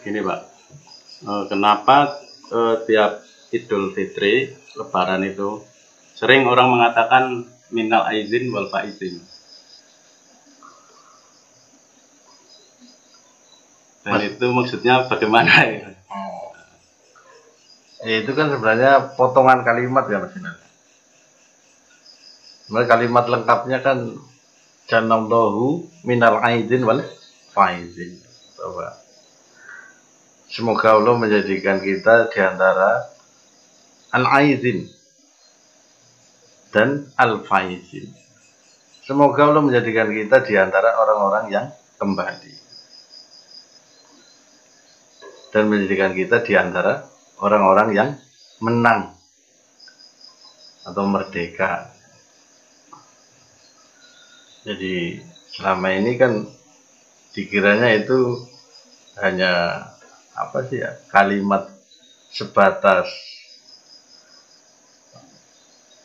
Gini Pak, kenapa tiap Idul Fitri, Lebaran itu sering orang mengatakan minal aizin wal faizin. Dan itu maksudnya bagaimana ya? Itu kan sebenarnya potongan kalimat ya Mas Sinar. Kalimat lengkapnya kan janallahu minal aizin wal faizin. Bahwa semoga Allah menjadikan kita di antara al-aizin dan al-faizin. Semoga Allah menjadikan kita di antara orang-orang yang kembali. Dan menjadikan kita di antara orang-orang yang menang atau merdeka. Jadi selama ini kan dikiranya itu hanya apa sih ya, kalimat sebatas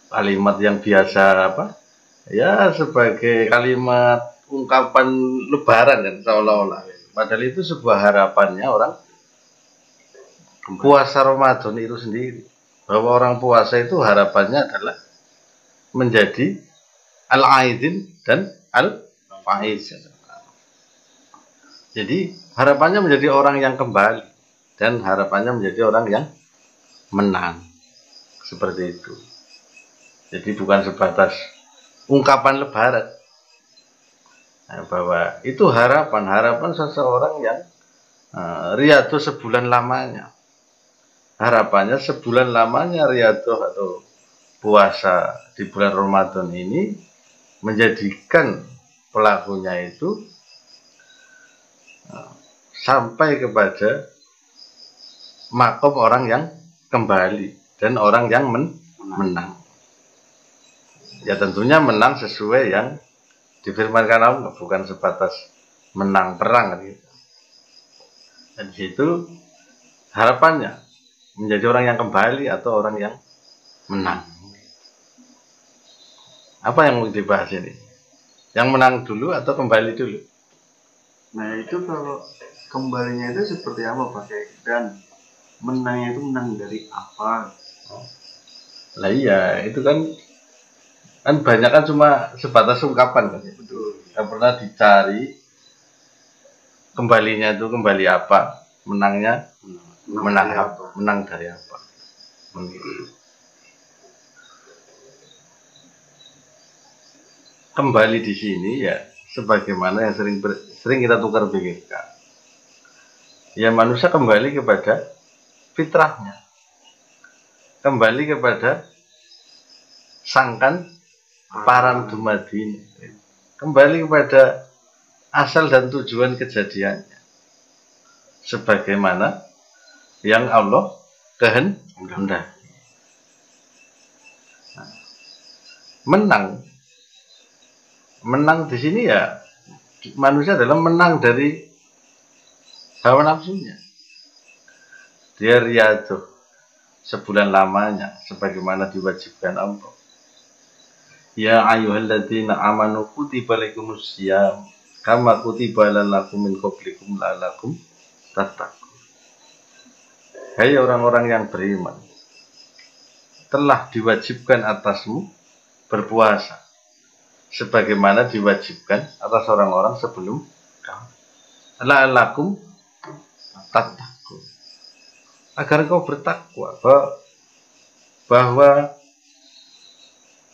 kalimat yang biasa apa ya, sebagai kalimat ungkapan lebaran kan seolah-olah. Padahal itu sebuah harapannya orang puasa Ramadan itu sendiri, bahwa orang puasa itu harapannya adalah menjadi al-aizin dan al-faiz. Jadi harapannya menjadi orang yang kembali dan harapannya menjadi orang yang menang, seperti itu. Jadi bukan sebatas ungkapan lebaran, bahwa itu harapan seseorang yang riyadhah sebulan lamanya. Harapannya sebulan lamanya riyadhah atau puasa di bulan Ramadan ini menjadikan pelakunya itu sampai kepada makom orang yang kembali dan orang yang menang. Ya tentunya menang sesuai yang difirmankan Allah, bukan sebatas menang perang gitu. Dan di situ harapannya menjadi orang yang kembali atau orang yang menang. Apa yang mau dibahas ini? Yang menang dulu atau kembali dulu? Nah itu kalau kembalinya itu seperti apa Pak? Dan menangnya itu menang dari apa? Lah iya, itu kan banyak kan cuma sebatas ungkapan kan. Betul. Yang pernah dicari kembalinya itu kembali apa? Menangnya menang apa? Menang dari apa? Kembali di sini ya sebagaimana yang sering kita tukar pikirkan. Ya manusia kembali kepada fitrahnya. Kembali kepada sangkan paran dumadin. Kembali kepada asal dan tujuan kejadiannya. Sebagaimana yang Allah kehendaki. Menang di sini ya manusia adalah menang dari hawa nafsunya. Dia riyadhah sebulan lamanya sebagaimana diwajibkan Allah. Ya ayyuhalladzina amanu kutiba laikumus syiyam kama kutiba alal lakum min qablikum la'allakum tattaqun. Hai orang-orang yang beriman, telah diwajibkan atasmu berpuasa sebagaimana diwajibkan atas orang-orang sebelum kamu. La'allakum tattaqun. Agar kau bertakwa, bahwa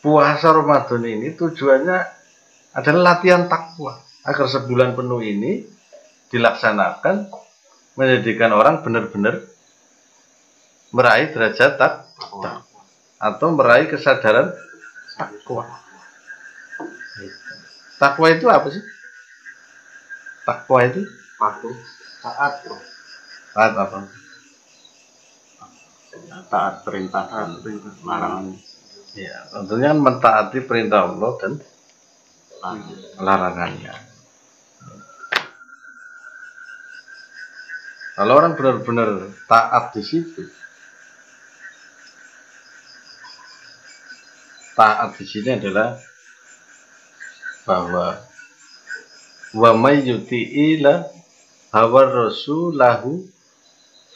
puasa Ramadan ini tujuannya adalah latihan takwa, agar sebulan penuh ini dilaksanakan menjadikan orang benar-benar meraih derajat takwa atau meraih kesadaran takwa. Takwa itu apa sih? Takwa itu Patuh, taat, taat apa? Taat perintah dan larangan. Ya, tentunya kan mentaati perintah Allah dan larangannya. Kalau orang benar-benar taat di situ, taat di sini adalah bahwa wa may yuti'ila hawa rasulahu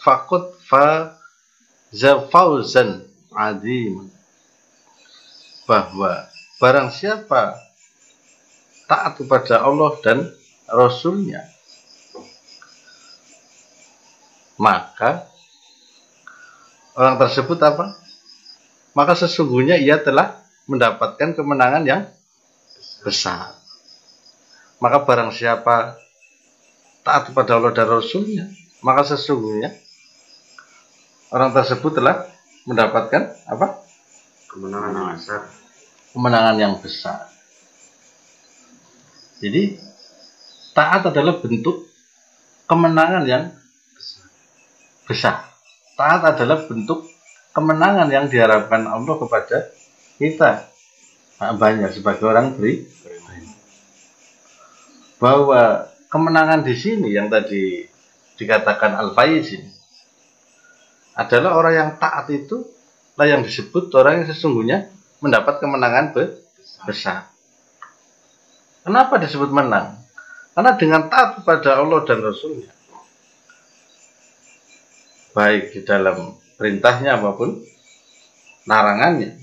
faqad faza fawzan adzim, bahwa barang siapa taat kepada Allah dan Rasulnya, maka orang tersebut apa? Maka sesungguhnya ia telah mendapatkan kemenangan yang besar. Maka barang siapa taat kepada Allah dan Rasulnya, maka sesungguhnya orang tersebut telah mendapatkan apa? Kemenangan yang besar. Kemenangan yang besar. Jadi taat adalah bentuk kemenangan yang besar. Taat adalah bentuk kemenangan yang diharapkan Allah kepada kita. Banyak sebagai orang beriman. Bahwa kemenangan di sini yang tadi dikatakan Al-Faiz ini adalah orang yang taat itu lah yang disebut orang yang sesungguhnya mendapat kemenangan besar. Kenapa disebut menang? Karena dengan taat kepada Allah dan Rasulnya, baik di dalam perintahnya maupun larangannya,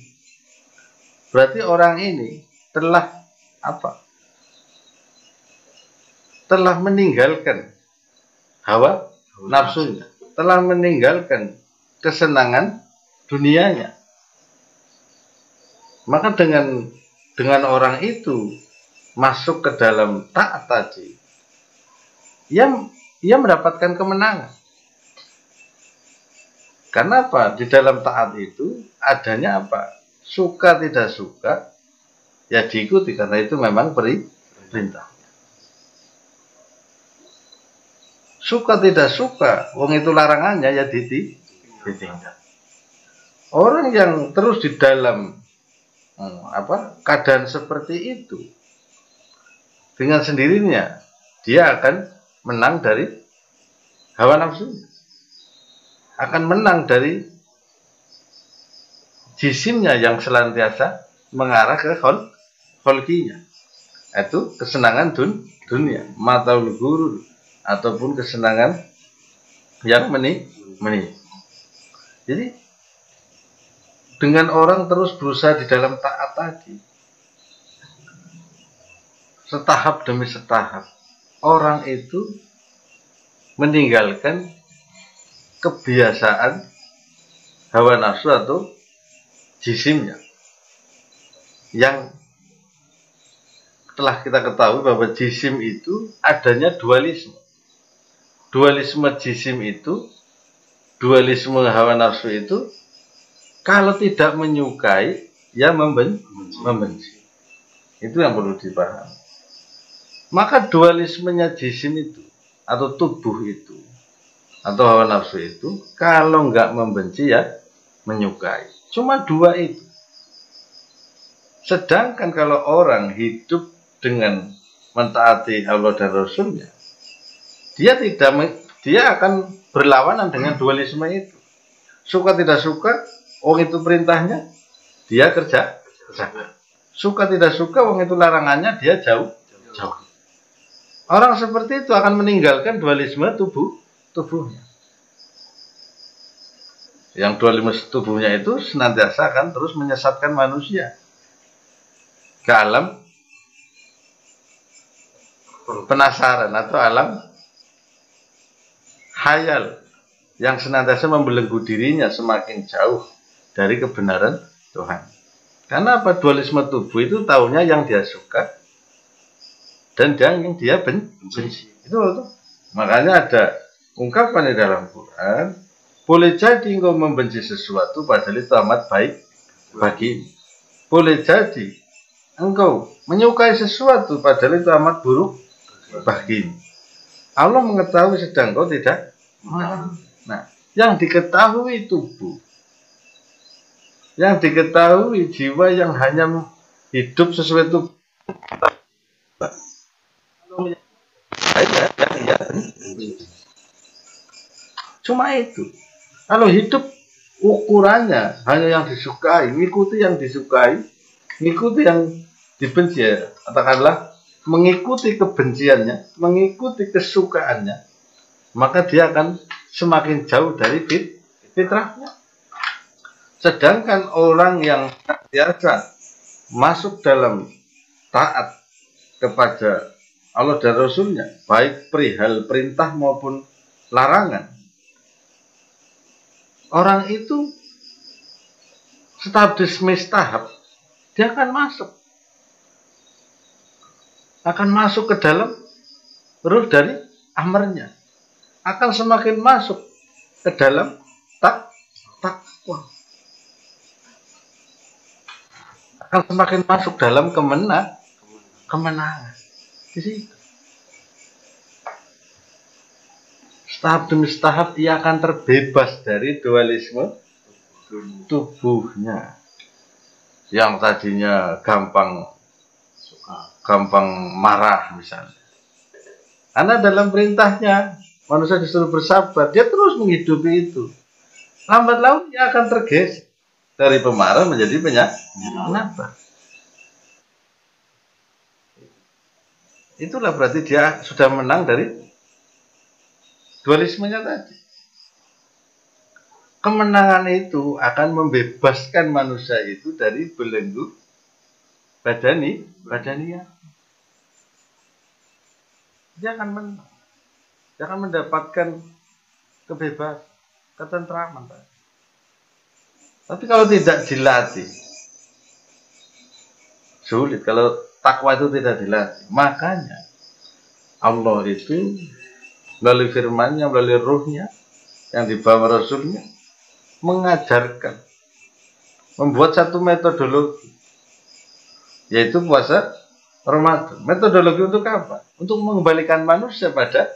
berarti orang ini telah apa? Telah meninggalkan hawa nafsunya, telah meninggalkan kesenangan dunianya. Maka dengan orang itu masuk ke dalam taat tadi, ia mendapatkan kemenangan. Karena apa? Di dalam taat itu adanya apa? Suka tidak suka, ya diikuti karena itu memang perintah. Suka tidak suka, wong itu larangannya ya ditinggal. Orang yang terus di dalam keadaan seperti itu, dengan sendirinya dia akan menang dari hawa nafsu, akan menang dari jisimnya yang selantiasa mengarah ke kholkinya, itu kesenangan dunia, mataul gurur, ataupun kesenangan yang meni. Jadi dengan orang terus berusaha di dalam taat tadi, setahap demi setahap, orang itu meninggalkan kebiasaan hawa nafsu atau jisimnya yang telah kita ketahui bahwa jisim itu adanya dualisme. Dualisme jisim itu, dualisme hawa nafsu itu, kalau tidak menyukai, ya membenci. Itu yang perlu dipahami. Maka dualismenya jisim itu, atau tubuh itu, atau hawa nafsu itu, kalau nggak membenci ya menyukai. Cuma dua itu. Sedangkan kalau orang hidup dengan mentaati Allah dan Rasulnya, dia akan berlawanan dengan dualisme itu. Suka tidak suka, wong itu perintahnya, dia kerja. Suka tidak suka, wong itu larangannya, dia jauh. Orang seperti itu akan meninggalkan dualisme tubuhnya. Yang dualisme tubuhnya itu senantiasa akan terus menyesatkan manusia ke alam penasaran atau alam khayal yang senantiasa membelenggu dirinya semakin jauh dari kebenaran Tuhan. Karena apa? Dualisme tubuh itu taunya yang dia suka dan yang dia benci. Itu. Makanya ada ungkapan di dalam Quran, boleh jadi engkau membenci sesuatu padahal itu amat baik bagimu. Boleh jadi engkau menyukai sesuatu padahal itu amat buruk bagimu. Allah mengetahui sedang kau tidak. Nah, yang diketahui tubuh, yang diketahui jiwa yang hanya hidup sesuai tubuh. Cuma itu. Kalau hidup ukurannya hanya yang disukai, mengikuti yang disukai, mengikuti yang dibenci, katakanlah mengikuti kebenciannya, mengikuti kesukaannya, maka dia akan semakin jauh dari fitrahnya. Sedangkan orang yang biasa masuk dalam taat kepada Allah dan Rasulnya, baik perihal perintah maupun larangan, orang itu setahap demi tahap dia akan masuk ke dalam ruh dari amarnya, akan semakin masuk ke dalam takwa, akan semakin masuk dalam kemenangan. Di situ tahap demi tahap ia akan terbebas dari dualisme tubuhnya yang tadinya gampang marah misalnya. Karena dalam perintahnya manusia disuruh bersabar, dia terus menghidupi itu. Lambat laun dia akan tergeser dari pemarah menjadi penyabar. Itulah berarti dia sudah menang dari dualismenya tadi. Kemenangan itu akan membebaskan manusia itu dari belenggu badania. Dia akan menang. Dia akan mendapatkan kebebasan, ketentraman. Tapi kalau tidak dilatih, sulit. Kalau takwa itu tidak dilatih, makanya Allah itu melalui firman-Nya, melalui ruhnya yang dibawa Rasulnya mengajarkan, membuat satu metodologi, yaitu puasa Ramadan. Metodologi untuk apa? Untuk mengembalikan manusia pada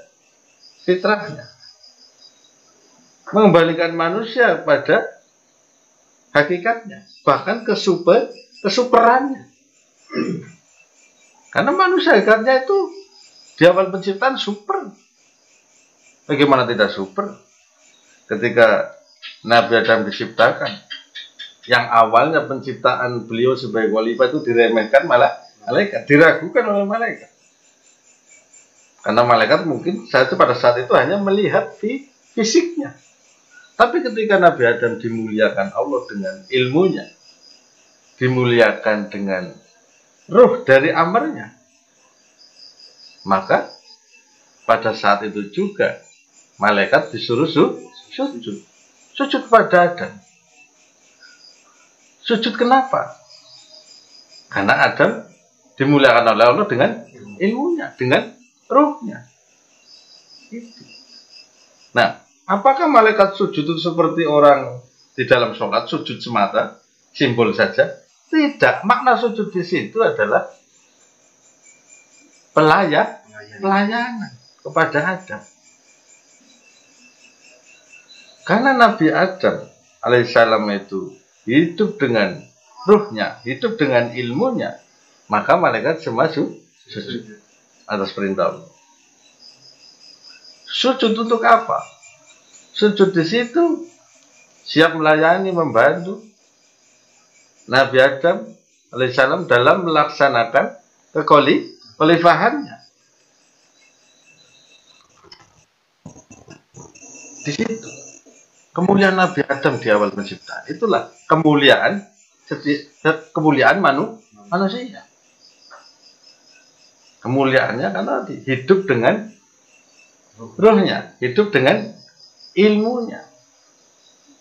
fitrahnya, mengembalikan manusia pada hakikatnya, bahkan kesuperannya. Karena manusia hakikatnya itu di awal penciptaan super. Bagaimana tidak super? Ketika Nabi Adam diciptakan, yang awalnya penciptaan beliau sebagai khalifah itu diremehkan malah malaikat, diragukan oleh malaikat. Karena malaikat mungkin pada saat itu hanya melihat fisiknya. Tapi ketika Nabi Adam dimuliakan Allah dengan ilmunya, dimuliakan dengan ruh dari amarnya, maka pada saat itu juga malaikat disuruh sujud pada Adam. Sujud kenapa? Karena Adam dimuliakan oleh Allah dengan ilmunya, dengan ruhnya. Itu. Nah, apakah malaikat sujud itu seperti orang di dalam sholat sujud semata, simbol saja? Tidak. Makna sujud di situ adalah pelayanan kepada Adam. Karena Nabi Adam alaihissalam itu hidup dengan ruhnya, hidup dengan ilmunya, maka malaikat semua sujud atas perintah Allah. Sujud untuk apa? Sujud di situ siap melayani, membantu Nabi Adam alaihissalam dalam melaksanakan kekhalifahannya. Di situ kemuliaan Nabi Adam di awal penciptaan. Itulah kemuliaan manusia. Kemuliaannya karena hidup dengan ruhnya, hidup dengan ilmunya.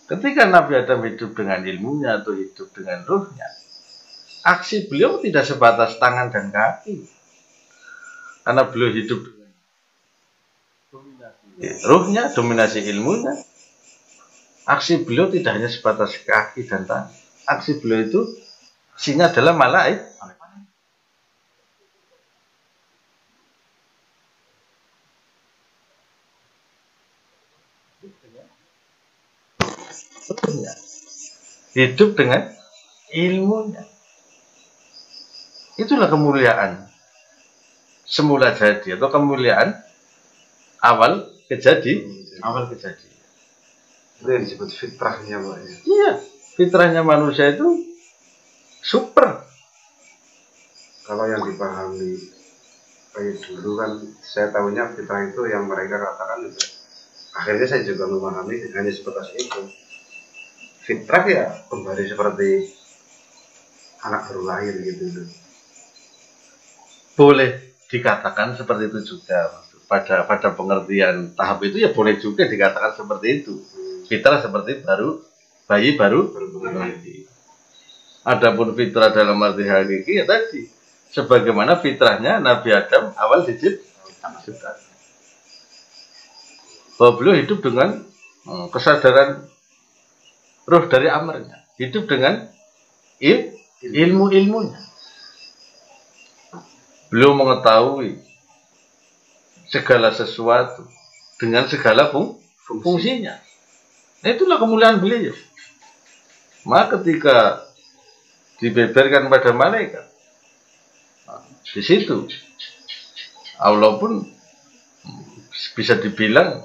Ketika Nabi Adam hidup dengan ilmunya atau hidup dengan ruhnya, aksi beliau tidak sebatas tangan dan kaki. Karena beliau hidup dengan ruhnya, dominasi ilmunya. Aksi beliau tidak hanya sebatas kaki dan tangan. Aksi beliau itu isinya adalah malaikat. Hidup dengan ilmunya. Itulah kemuliaan semula jadi atau kemuliaan awal kejadian. Itu yang disebut fitrahnya, Pak. Iya, fitrahnya manusia itu super. Kalau yang dipahami kayak dulu kan, saya tahunya fitrah itu yang mereka katakan itu akhirnya saya juga memahami hanya sebatas itu. Fitrah ya kembali seperti anak baru lahir gitu. Boleh dikatakan seperti itu juga. Pada pengertian tahap itu ya boleh juga dikatakan seperti itu. Fitrah seperti bayi baru lahir. Adapun fitrah dalam arti hakiki ya tadi sebagaimana fitrahnya Nabi Adam awal diciptakan. Bahwa beliau hidup dengan kesadaran ruh dari amarnya, hidup dengan ilmu-ilmunya. Beliau mengetahui segala sesuatu dengan segala fungsinya. Nah, itulah kemuliaan beliau. Maka ketika dibeberkan pada malaikat, di situ Allah pun bisa dibilang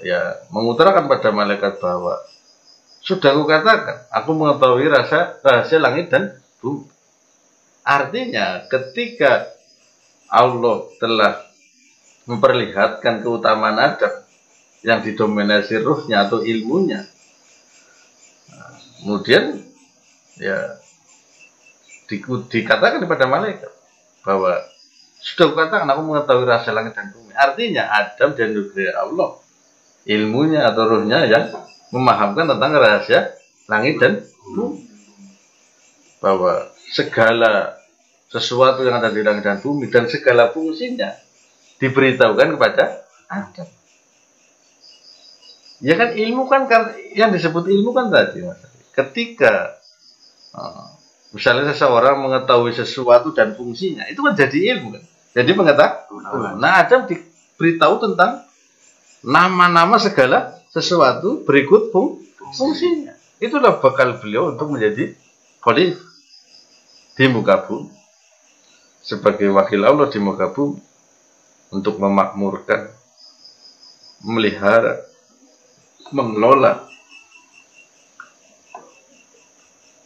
ya mengutarakan pada malaikat bahwa sudah aku katakan, aku mengetahui rahasia langit dan bumi. Artinya ketika Allah telah memperlihatkan keutamaan Adam yang didominasi ruhnya atau ilmunya, kemudian ya dikatakan kepada malaikat bahwa sudah aku katakan, aku mengetahui rahasia langit dan bumi. Artinya Adam dan juga Allah ilmunya atau ruhnya yang memahamkan tentang rahasia langit dan bumi, bahwa segala sesuatu yang ada di langit dan bumi dan segala fungsinya diberitahukan kepada Adam. Ya kan ilmu kan yang disebut ilmu kan tadi Mas. Ketika misalnya seseorang mengetahui sesuatu dan fungsinya, itu kan jadi ilmu kan. Jadi pengetahuan. Nah, Adam diberitahu tentang nama-nama segala sesuatu berikut fungsinya. Itulah bakal beliau untuk menjadi khalifah di muka bumi, sebagai wakil Allah di muka bumi, untuk memakmurkan, memelihara, mengelola.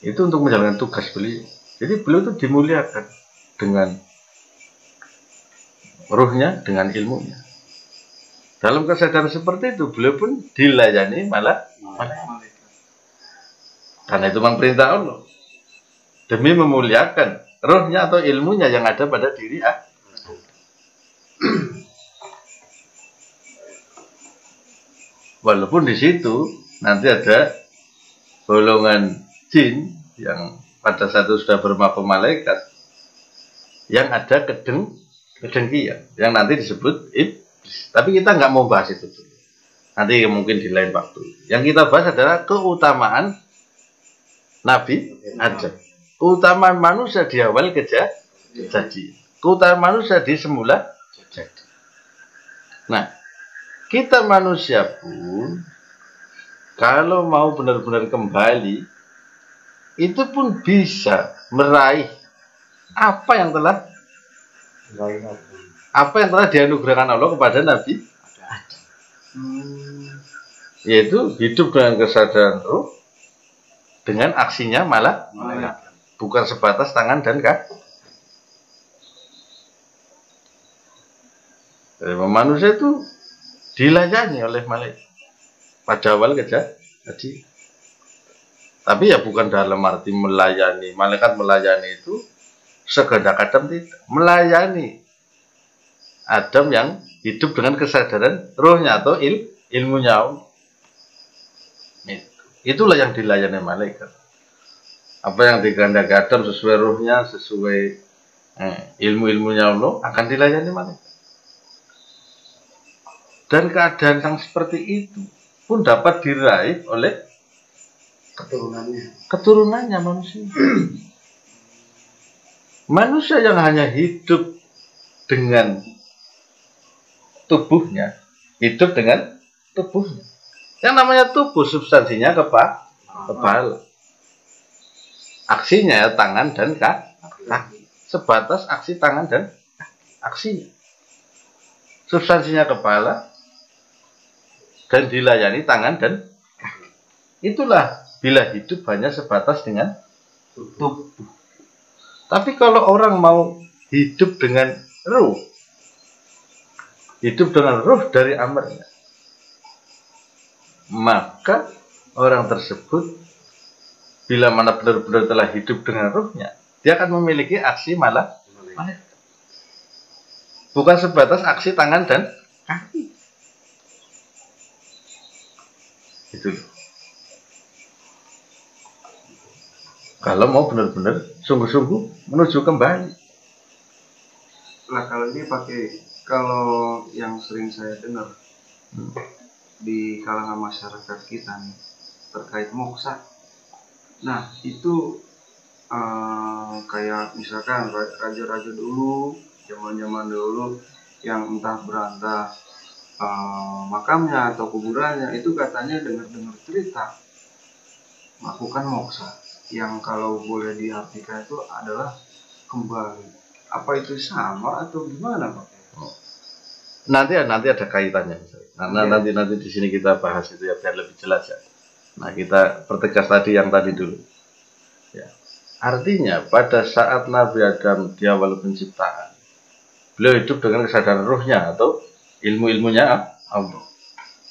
Itu untuk menjalankan tugas beliau. Jadi beliau itu dimuliakan dengan ruhnya, dengan ilmunya. Dalam kesadaran seperti itu, beliau pun dilayani malah karena itu memang perintah Allah demi memuliakan ruhnya atau ilmunya yang ada pada diri walaupun di situ nanti ada golongan jin yang pada saat itu sudah bermakom malaikat yang ada kedengkian yang nanti disebut iblis. Tapi kita nggak mau bahas itu dulu. Nanti mungkin di lain waktu. Yang kita bahas adalah keutamaan Nabi Adam, keutamaan manusia di awal kejadian, keutamaan manusia di semula jadi. Nah, kita manusia pun kalau mau benar-benar kembali, itu pun bisa meraih apa yang telah dianugerahkan Allah kepada Nabi Adam, yaitu hidup dengan kesadaran ruh, dengan aksinya malah bukan sebatas tangan dan kaki. Manusia itu dilayani oleh malaikat pada awal kejadian. Tapi ya bukan dalam arti melayani. Malaikat melayani itu sekedar Adam tidak. Melayani Adam yang hidup dengan kesadaran rohnya atau ilmunya. Itulah yang dilayani malaikat. Apa yang dikehendaki Adam sesuai rohnya, sesuai ilmu-ilmunya Allah akan dilayani malaikat. Dan keadaan yang seperti itu pun dapat diraih oleh keturunannya manusia. Manusia yang hanya hidup dengan tubuhnya, hidup dengan tubuhnya. Yang namanya tubuh substansinya kepala. Aksinya tangan dan kaki. Sebatas aksi tangan dan aksinya. Substansinya kepala dan dilayani tangan dan kaki. Itulah bila hidup hanya sebatas dengan tubuh. Tapi kalau orang mau hidup dengan ruh, hidup dengan ruh dari amarnya, maka orang tersebut bila mana benar-benar telah hidup dengan ruhnya, dia akan memiliki aksi malaikat. Bukan sebatas aksi tangan dan kaki. Itu. Kalau mau benar-benar sungguh-sungguh menuju kembali. Nah kalau ini kalau yang sering saya dengar di kalangan masyarakat kita nih terkait moksa. Nah itu kayak misalkan raja-raja dulu, zaman-zaman dulu yang entah berantah makamnya atau kuburannya itu katanya dengar-dengar cerita melakukan moksa yang kalau boleh diartikan itu adalah kembali. Apa itu sama atau gimana Pak? Nanti ada kaitannya. Nah, nanti di sini kita bahas itu ya biar lebih jelas ya. Nah, kita pertegas tadi yang tadi dulu. Ya. Artinya pada saat Nabi Adam di awal penciptaan, beliau hidup dengan kesadaran ruhnya atau ilmu-ilmunya Allah.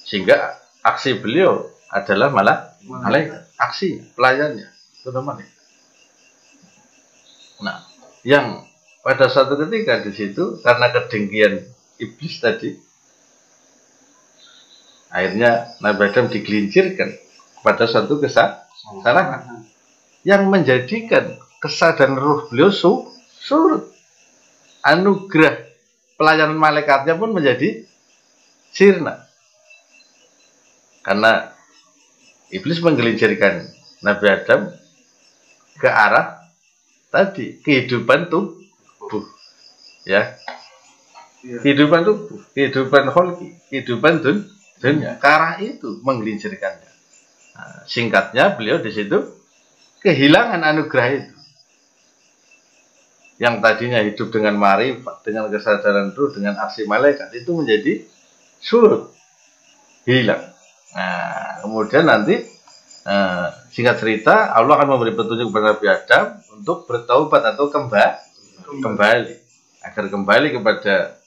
Sehingga aksi beliau adalah malaikat. Aksi pelayannya itu namanya. Nah, yang pada suatu ketika di situ karena kedengkian iblis tadi, akhirnya Nabi Adam digelincirkan pada suatu kesalahan yang menjadikan kesadaran ruh beliau surut. Anugerah pelayanan malaikatnya pun menjadi sirna. Karena iblis menggelincirkan Nabi Adam ke arah tadi kehidupan tubuh, ya, kehidupan tubuh, kehidupan holki, kehidupan dunia. Ke arah itu menggelincirkannya. Nah, singkatnya beliau di situ kehilangan anugerah itu. Yang tadinya hidup dengan marifat, dengan kesadaran ruh, dengan aksi malaikat itu menjadi surut, hilang. Nah, kemudian nanti singkat cerita Allah akan memberi petunjuk kepada Nabi Adam untuk bertaubat atau kembali agar kembali kepada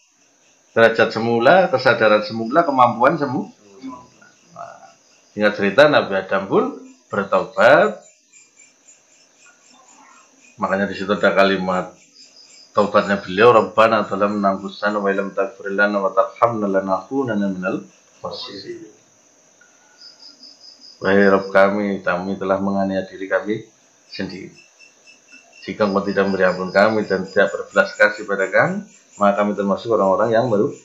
derajat semula, kesadaran semula, kemampuan semula. Nah, singkat cerita Nabi Adam pun bertaubat. Makanya di situ ada kalimat taubatnya beliau, Rabbana zalamna anfusana wa illam taghfir lana wa tarhamna lanakunanna minal khasirin. Wahai Rabb kami telah menganiaya diri kami sendiri. Jika Engkau tidak memberi ampun kami dan tidak berbelas kasih pada kami, maka kami termasuk orang-orang yang merugi.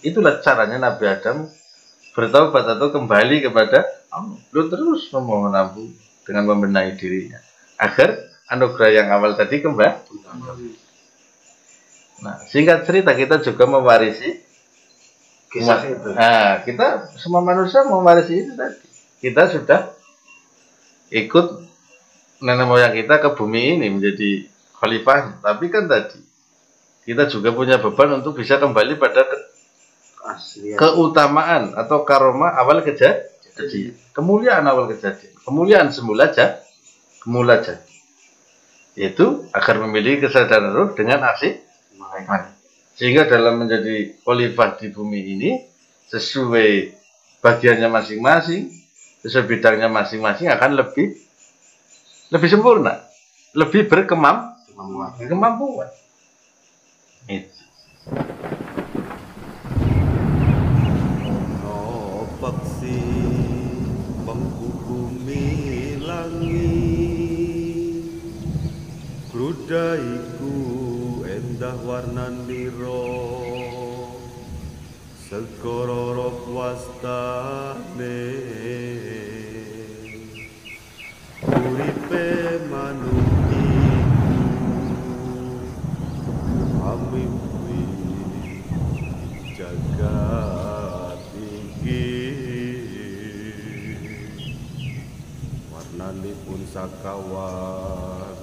Itulah caranya Nabi Adam bertaubat atau kembali kepada Allah. Beliau terus memohon ampun dengan membenahi dirinya agar anugerah yang awal tadi kembali. Nah, singkat cerita kita juga mewarisi kisah itu. Nah, kita semua manusia mewarisi itu tadi. Kita sudah ikut nenek moyang kita ke bumi ini menjadi khalifah. Tapi kan tadi kita juga punya beban untuk bisa kembali pada keutamaan atau karomah awal kejadian. Kemuliaan awal kejadian. Kemuliaan semula jadi. Yaitu agar memiliki kesadaran ruh dengan aksi malaikat. Sehingga dalam menjadi khalifah di bumi ini sesuai bagiannya masing-masing, sesuai bidangnya masing-masing akan lebih sempurna, lebih berkemampuan. Itu. Ono paksi penghubungi langit, grudaiku endah warnandiro, segoro rok wastane, uripe manukiku, amimpi jagat iki, warnanipun sakawan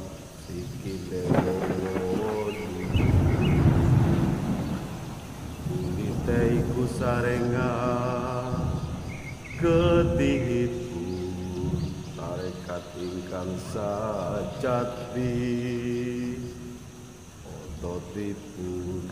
sikile woni, kulite iku sarengan ketihipun tarekat ingkang sajati ototipun